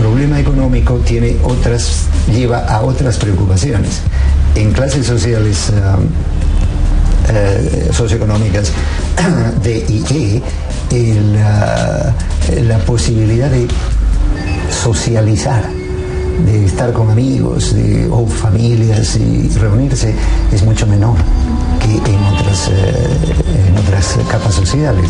problema económico lleva a otras preocupaciones. En clases sociales socioeconómicas D y E, la posibilidad de socializar, de estar con amigos o familias y reunirse es mucho menor que en otras capas sociales.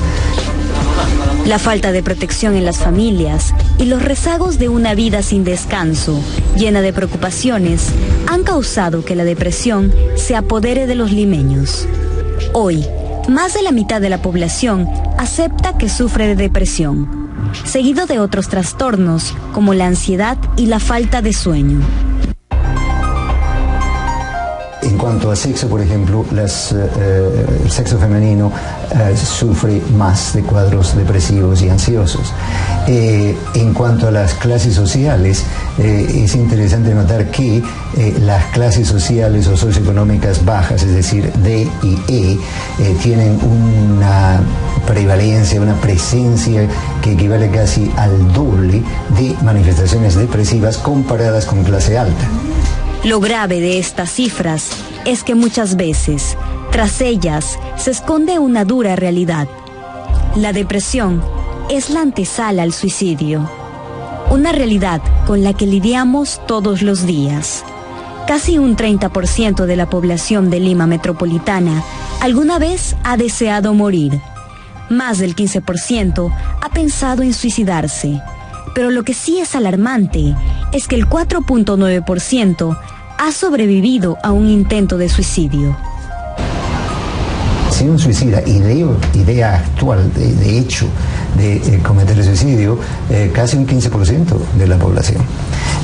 La falta de protección en las familias y los rezagos de una vida sin descanso, llena de preocupaciones, han causado que la depresión se apodere de los limeños. Hoy, más de la mitad de la población acepta que sufre de depresión, seguido de otros trastornos como la ansiedad y la falta de sueño. En cuanto a sexo, por ejemplo, el sexo femenino sufre más de cuadros depresivos y ansiosos. En cuanto a las clases sociales, es interesante notar que las clases sociales o socioeconómicas bajas, es decir, D y E, tienen una prevalencia, una presencia que equivale casi al doble de manifestaciones depresivas comparadas con clase alta. Lo grave de estas cifras es que muchas veces, tras ellas, se esconde una dura realidad. La depresión es la antesala al suicidio, una realidad con la que lidiamos todos los días. Casi un 30% de la población de Lima metropolitana alguna vez ha deseado morir. Más del 15% ha pensado en suicidarse. Pero lo que sí es alarmante es que el 4.9% ha sobrevivido a un intento de suicidio. Si un suicida idea actual, de hecho, de cometer el suicidio, casi un 15% de la población.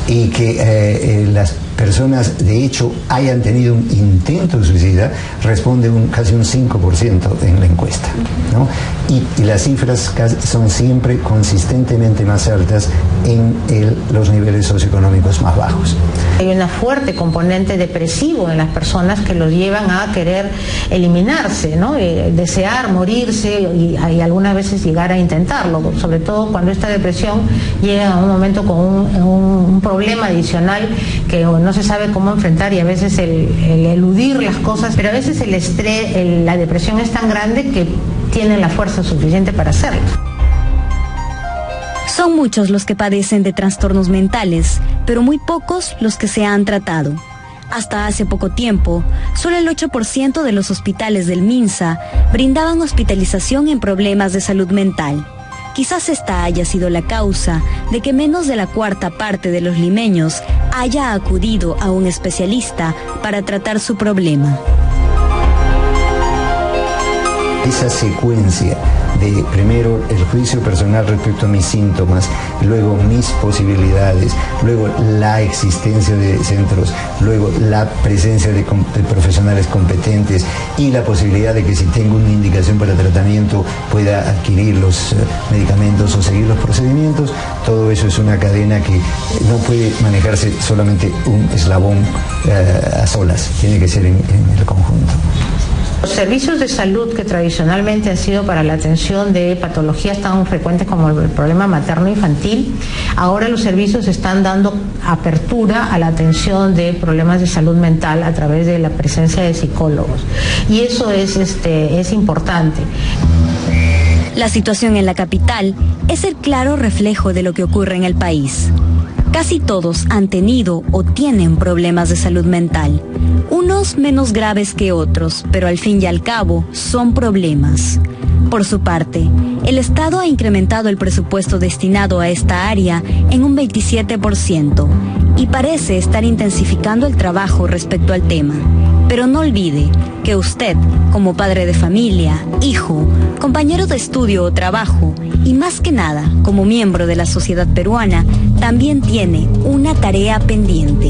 Y que las personas, de hecho, hayan tenido un intento de suicida, responde casi un 5% en la encuesta, ¿no? Y las cifras son siempre consistentemente más altas en los niveles socioeconómicos más bajos. Hay una fuerte componente depresivo en las personas que los llevan a querer eliminarse, ¿no? Desear morirse y algunas veces llegar a intentarlo, sobre todo cuando esta depresión llega a un momento con un problema adicional que no se sabe cómo enfrentar, y a veces el eludir las cosas, pero a veces el estrés, la depresión es tan grande que tienen la fuerza suficiente para hacerlo. Son muchos los que padecen de trastornos mentales, pero muy pocos los que se han tratado. Hasta hace poco tiempo, solo el 8% de los hospitales del MINSA brindaban hospitalización en problemas de salud mental. Quizás esta haya sido la causa de que menos de la cuarta parte de los limeños haya acudido a un especialista para tratar su problema. Esa secuencia de primero el juicio personal respecto a mis síntomas, luego mis posibilidades, luego la existencia de centros, luego la presencia de profesionales competentes y la posibilidad de que si tengo una indicación para tratamiento pueda adquirir los medicamentos o seguir los procedimientos. Todo eso es una cadena que no puede manejarse solamente un eslabón a solas, tiene que ser en el conjunto. Los servicios de salud que tradicionalmente han sido para la atención de patologías tan frecuentes como el problema materno-infantil, ahora los servicios están dando apertura a la atención de problemas de salud mental a través de la presencia de psicólogos. Y eso es importante. La situación en la capital es el claro reflejo de lo que ocurre en el país. Casi todos han tenido o tienen problemas de salud mental, unos menos graves que otros, pero al fin y al cabo son problemas. Por su parte, el Estado ha incrementado el presupuesto destinado a esta área en un 27% y parece estar intensificando el trabajo respecto al tema. Pero no olvide que usted, como padre de familia, hijo, compañero de estudio o trabajo, y más que nada, como miembro de la sociedad peruana, también tiene una tarea pendiente.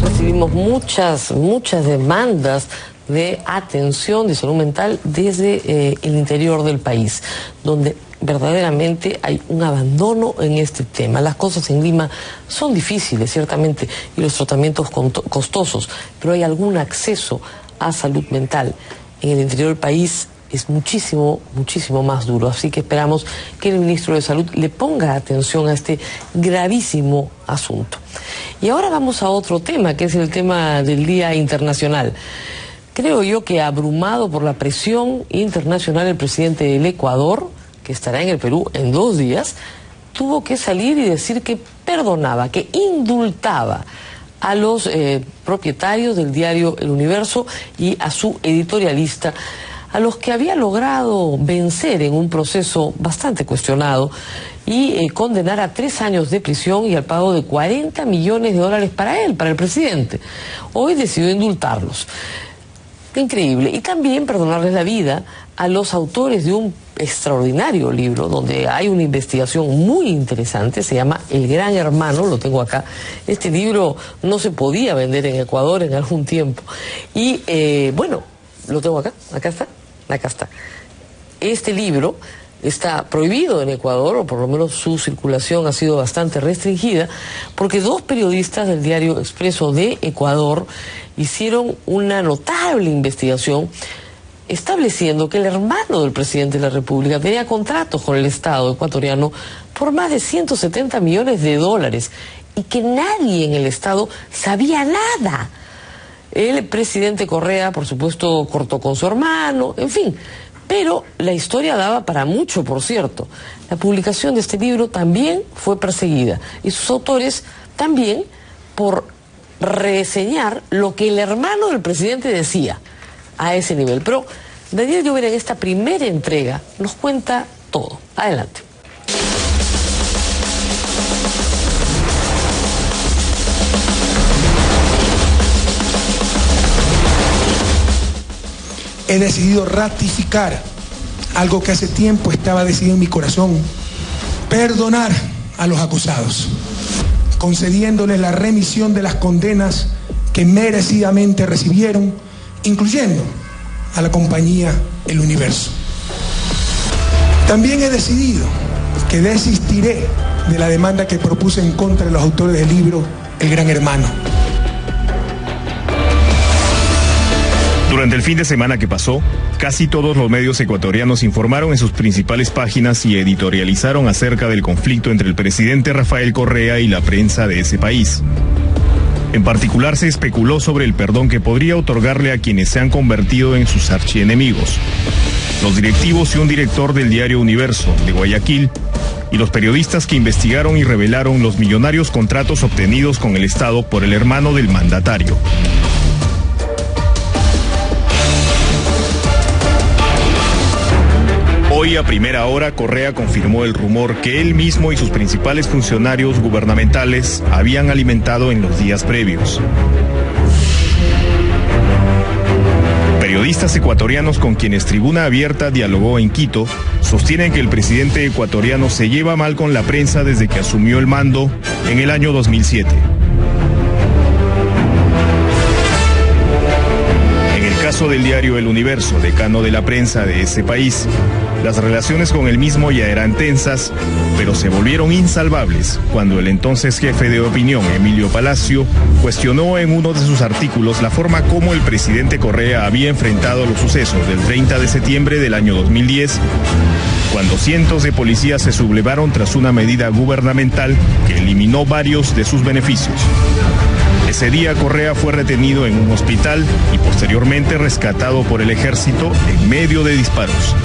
Recibimos muchas demandas de atención de salud mental desde el interior del país, donde verdaderamente hay un abandono en este tema. Las cosas en Lima son difíciles, ciertamente, y los tratamientos costosos, pero hay algún acceso a salud mental. En el interior del país es muchísimo, muchísimo más duro. Así que esperamos que el ministro de Salud le ponga atención a este gravísimo asunto. Y ahora vamos a otro tema, que es el tema del Día Internacional. Creo yo que abrumado por la presión internacional, el presidente del Ecuador, que estará en el Perú en 2 días, tuvo que salir y decir que perdonaba, que indultaba a los propietarios del diario El Universo y a su editorialista, a los que había logrado vencer en un proceso bastante cuestionado y condenar a 3 años de prisión y al pago de $40 millones para él, para el presidente. Hoy decidió indultarlos. Increíble. Y también perdonarles la vida a los autores de un extraordinario libro donde hay una investigación muy interesante, se llama El Gran Hermano, lo tengo acá. Este libro no se podía vender en Ecuador en algún tiempo. Y bueno, lo tengo acá está. Este libro está prohibido en Ecuador, o por lo menos su circulación ha sido bastante restringida, porque 2 periodistas del diario Expreso de Ecuador hicieron una notable investigación estableciendo que el hermano del presidente de la República tenía contratos con el Estado ecuatoriano por más de $170 millones y que nadie en el Estado sabía nada. El presidente Correa, por supuesto, cortó con su hermano, en fin. Pero la historia daba para mucho, por cierto. La publicación de este libro también fue perseguida. Y sus autores también por reseñar lo que el hermano del presidente decía a ese nivel. Pero Daniel Llobera en esta primera entrega nos cuenta todo. Adelante. He decidido ratificar algo que hace tiempo estaba decidido en mi corazón: perdonar a los acusados, concediéndoles la remisión de las condenas que merecidamente recibieron, incluyendo a la compañía El Universo. También he decidido que desistiré de la demanda que propuse en contra de los autores del libro El Gran Hermano. Durante el fin de semana que pasó, casi todos los medios ecuatorianos informaron en sus principales páginas y editorializaron acerca del conflicto entre el presidente Rafael Correa y la prensa de ese país. En particular, se especuló sobre el perdón que podría otorgarle a quienes se han convertido en sus archienemigos: los directivos y un director del diario Universo de Guayaquil, y los periodistas que investigaron y revelaron los millonarios contratos obtenidos con el Estado por el hermano del mandatario. Hoy a primera hora, Correa confirmó el rumor que él mismo y sus principales funcionarios gubernamentales habían alimentado en los días previos. Periodistas ecuatorianos con quienes Tribuna Abierta dialogó en Quito sostienen que el presidente ecuatoriano se lleva mal con la prensa desde que asumió el mando en el año 2007. En el caso del diario El Universo, decano de la prensa de ese país, las relaciones con el mismo ya eran tensas, pero se volvieron insalvables cuando el entonces jefe de opinión, Emilio Palacio, cuestionó en uno de sus artículos la forma como el presidente Correa había enfrentado los sucesos del 30 de septiembre del año 2010, cuando cientos de policías se sublevaron tras una medida gubernamental que eliminó varios de sus beneficios. Ese día Correa fue retenido en un hospital y posteriormente rescatado por el ejército en medio de disparos.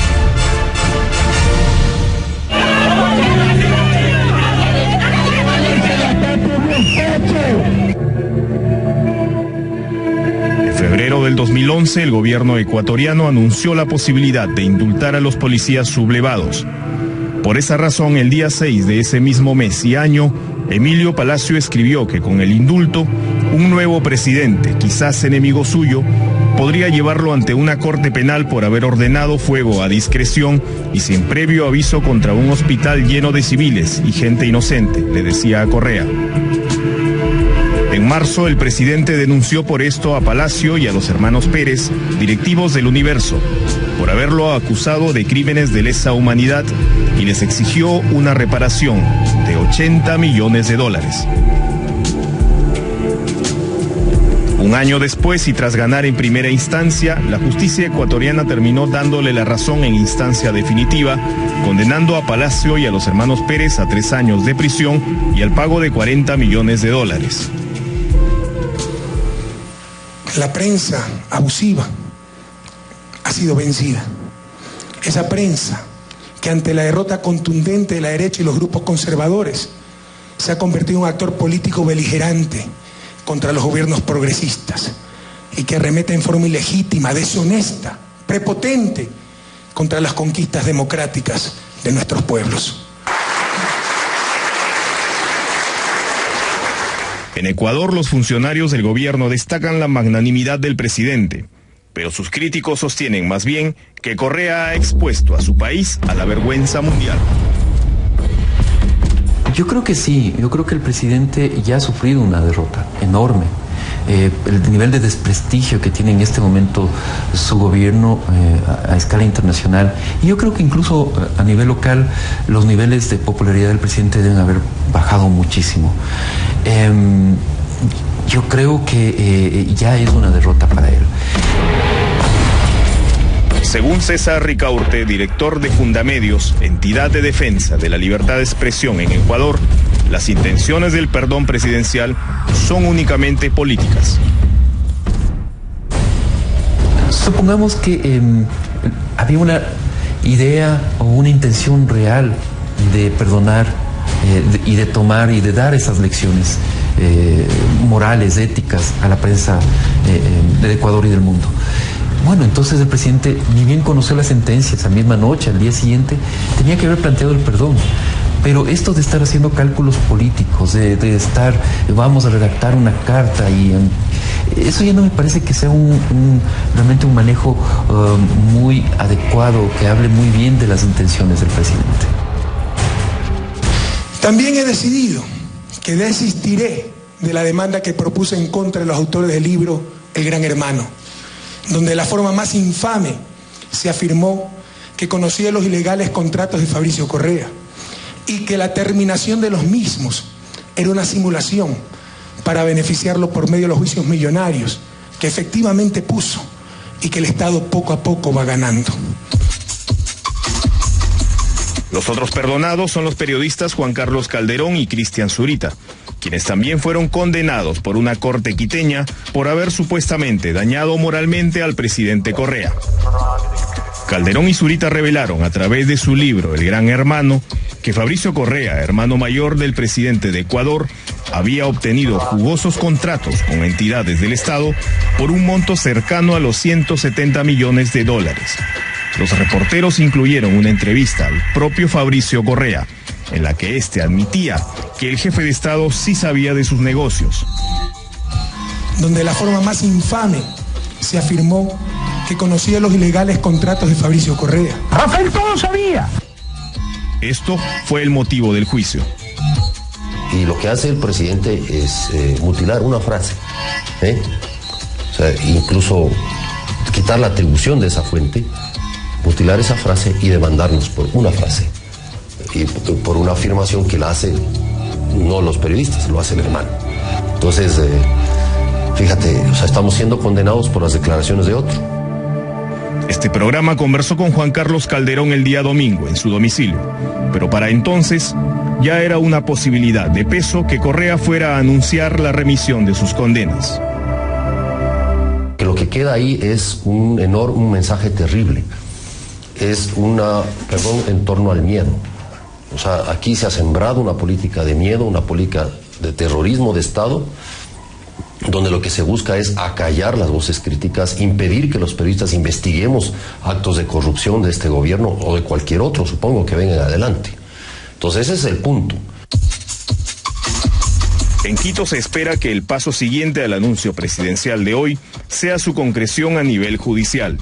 En febrero del 2011, el gobierno ecuatoriano anunció la posibilidad de indultar a los policías sublevados. Por esa razón, el día 6 de ese mismo mes y año, Emilio Palacio escribió que con el indulto, un nuevo presidente, quizás enemigo suyo, podría llevarlo ante una corte penal por haber ordenado fuego a discreción y sin previo aviso contra un hospital lleno de civiles y gente inocente, le decía a Correa. En marzo, el presidente denunció por esto a Palacio y a los hermanos Pérez, directivos del Universo, por haberlo acusado de crímenes de lesa humanidad y les exigió una reparación de $80 millones. Un año después y tras ganar en primera instancia, la justicia ecuatoriana terminó dándole la razón en instancia definitiva, condenando a Palacio y a los hermanos Pérez a 3 años de prisión y al pago de $40 millones. La prensa abusiva ha sido vencida. Esa prensa que ante la derrota contundente de la derecha y los grupos conservadores se ha convertido en un actor político beligerante contra los gobiernos progresistas y que arremete en forma ilegítima, deshonesta, prepotente contra las conquistas democráticas de nuestros pueblos. En Ecuador, los funcionarios del gobierno destacan la magnanimidad del presidente, pero sus críticos sostienen más bien que Correa ha expuesto a su país a la vergüenza mundial. Yo creo que sí, yo creo que el presidente ya ha sufrido una derrota enorme. El nivel de desprestigio que tiene en este momento su gobierno a escala internacional, y yo creo que incluso a nivel local los niveles de popularidad del presidente deben haber bajado muchísimo. Yo creo que ya es una derrota para él. Según César Ricaurte, director de Fundamedios, entidad de defensa de la libertad de expresión en Ecuador, las intenciones del perdón presidencial son únicamente políticas. Supongamos que había una idea o una intención real de perdonar y de tomar y de dar esas lecciones morales, éticas a la prensa del Ecuador y del mundo. Bueno, entonces el presidente, ni bien conoció la sentencia esa misma noche, al día siguiente, tenía que haber planteado el perdón. Pero esto de estar haciendo cálculos políticos, de estar, vamos a redactar una carta, y eso ya no me parece que sea realmente un manejo muy adecuado, que hable muy bien de las intenciones del presidente. También he decidido que desistiré de la demanda que propuse en contra de los autores del libro El Gran Hermano, donde de la forma más infame se afirmó que conocía los ilegales contratos de Fabricio Correa y que la terminación de los mismos era una simulación para beneficiarlo por medio de los juicios millonarios que efectivamente puso y que el Estado poco a poco va ganando. Los otros perdonados son los periodistas Juan Carlos Calderón y Cristian Zurita, quienes también fueron condenados por una corte quiteña por haber supuestamente dañado moralmente al presidente Correa. Calderón y Zurita revelaron a través de su libro El Gran Hermano que Fabricio Correa, hermano mayor del presidente de Ecuador, había obtenido jugosos contratos con entidades del Estado por un monto cercano a los $170 millones. Los reporteros incluyeron una entrevista al propio Fabricio Correa, en la que éste admitía que el jefe de Estado sí sabía de sus negocios. Donde de la forma más infame se afirmó que conocía los ilegales contratos de Fabricio Correa. Rafael todo sabía. Esto fue el motivo del juicio. Y lo que hace el presidente es mutilar una frase, o sea, incluso quitar la atribución de esa fuente, mutilar esa frase y demandarnos por una frase. Y por una afirmación que la hace no los periodistas, lo hace el hermano. Entonces, fíjate, o sea, estamos siendo condenados por las declaraciones de otro. Este programa conversó con Juan Carlos Calderón el día domingo en su domicilio, pero para entonces ya era una posibilidad de peso que Correa fuera a anunciar la remisión de sus condenas. Que lo que queda ahí es un mensaje terrible. Es en torno al miedo. O sea, aquí se ha sembrado una política de miedo, una política de terrorismo de Estado, donde lo que se busca es acallar las voces críticas, impedir que los periodistas investiguemos actos de corrupción de este gobierno o de cualquier otro, supongo, que vengan adelante. Entonces ese es el punto. En Quito se espera que el paso siguiente al anuncio presidencial de hoy sea su concreción a nivel judicial.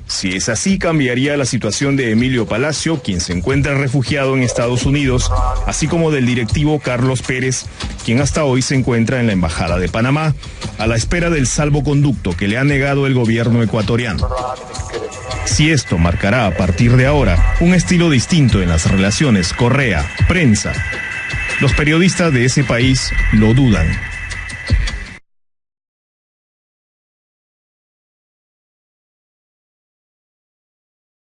Si es así, cambiaría la situación de Emilio Palacio, quien se encuentra refugiado en Estados Unidos, así como del directivo Carlos Pérez, quien hasta hoy se encuentra en la Embajada de Panamá, a la espera del salvoconducto que le ha negado el gobierno ecuatoriano. Si esto marcará a partir de ahora un estilo distinto en las relaciones Correa-prensa, los periodistas de ese país lo dudan.